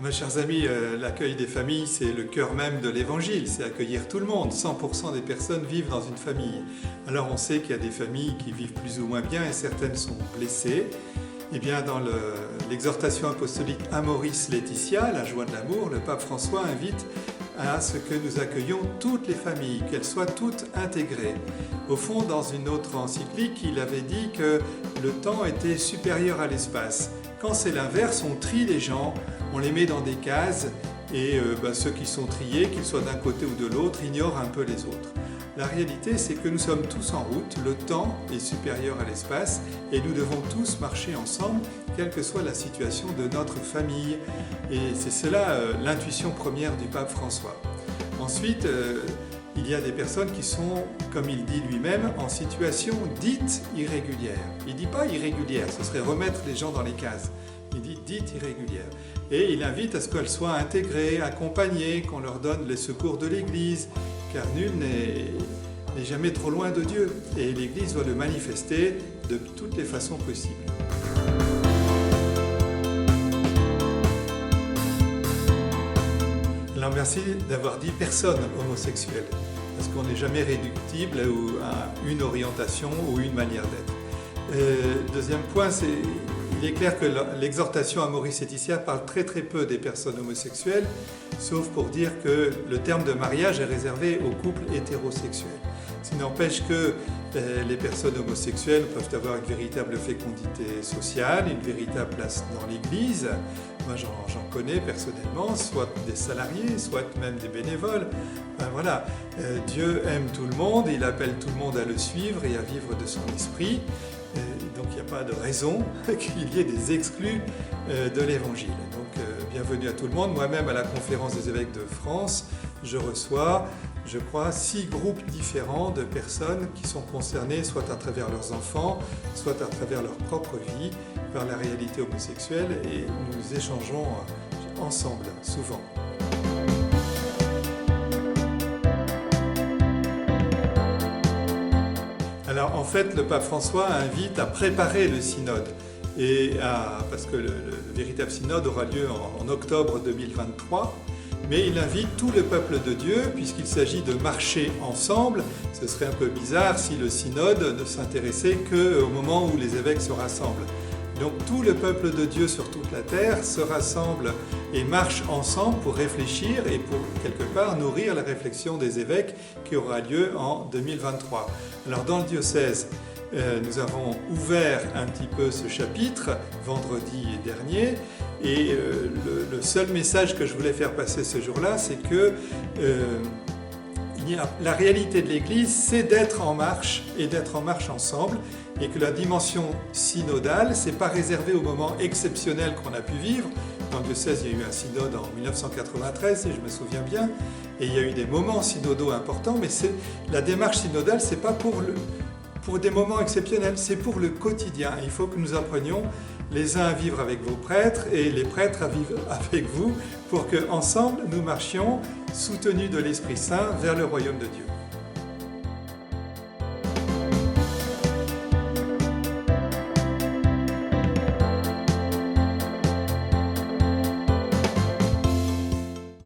Mes chers amis, l'accueil des familles, c'est le cœur même de l'Évangile, c'est accueillir tout le monde. 100% des personnes vivent dans une famille. Alors on sait qu'il y a des familles qui vivent plus ou moins bien et certaines sont blessées. Eh bien, dans l'exhortation apostolique Amoris Laetitia, la joie de l'amour, le pape François invite à ce que nous accueillions toutes les familles, qu'elles soient toutes intégrées. Au fond, dans une autre encyclique, il avait dit que le temps était supérieur à l'espace. Quand c'est l'inverse, on trie les gens, on les met dans des cases et ceux qui sont triés, qu'ils soient d'un côté ou de l'autre, ignorent un peu les autres. La réalité, c'est que nous sommes tous en route, le temps est supérieur à l'espace et nous devons tous marcher ensemble, quelle que soit la situation de notre famille. Et c'est cela l'intuition première du pape François. Ensuite, il y a des personnes qui sont, comme il dit lui-même, en situation dite irrégulière. Il ne dit pas irrégulière, ce serait remettre les gens dans les cases. Il dit dite irrégulière. Et il invite à ce qu'elles soient intégrées, accompagnées, qu'on leur donne les secours de l'Église, car nul n'est jamais trop loin de Dieu. Et l'Église doit le manifester de toutes les façons possibles. Alors merci d'avoir dit personne homosexuelle, parce qu'on n'est jamais réductible à une orientation ou une manière d'être. Deuxième point, il est clair que l'exhortation Amoris Laetitia parle très peu des personnes homosexuelles, sauf pour dire que le terme de mariage est réservé aux couples hétérosexuels. Ce qui n'empêche que les personnes homosexuelles peuvent avoir une véritable fécondité sociale, une véritable place dans l'Église. Moi j'en connais personnellement, soit des salariés, soit même des bénévoles. Voilà, Dieu aime tout le monde, il appelle tout le monde à le suivre et à vivre de son esprit. Donc il n'y a pas de raison qu'il y ait des exclus de l'Évangile. Donc bienvenue à tout le monde. Moi-même à la conférence des évêques de France, je reçois, je crois, 6 groupes différents de personnes qui sont concernées soit à travers leurs enfants, soit à travers leur propre vie, par la réalité homosexuelle et nous échangeons ensemble, souvent. Alors en fait, le pape François invite à préparer le synode, parce que le véritable synode aura lieu en octobre 2023, mais il invite tout le peuple de Dieu, puisqu'il s'agit de marcher ensemble. Ce serait un peu bizarre si le synode ne s'intéressait qu'au moment où les évêques se rassemblent. Donc tout le peuple de Dieu sur toute la terre se rassemble et marche ensemble pour réfléchir et pour quelque part nourrir la réflexion des évêques qui aura lieu en 2023. Alors dans le diocèse, nous avons ouvert un petit peu ce chapitre vendredi dernier et le seul message que je voulais faire passer ce jour-là, c'est que la réalité de l'Église, c'est d'être en marche et d'être en marche ensemble, et que la dimension synodale, ce n'est pas réservé au moment exceptionnel qu'on a pu vivre. Dans le diocèse, il y a eu un synode en 1993, si je me souviens bien, et il y a eu des moments synodaux importants, mais la démarche synodale, ce n'est pas pour des moments exceptionnels, c'est pour le quotidien. Il faut que nous apprenions les uns à vivre avec vos prêtres et les prêtres à vivre avec vous, pour qu'ensemble, nous marchions soutenus de l'Esprit Saint vers le royaume de Dieu.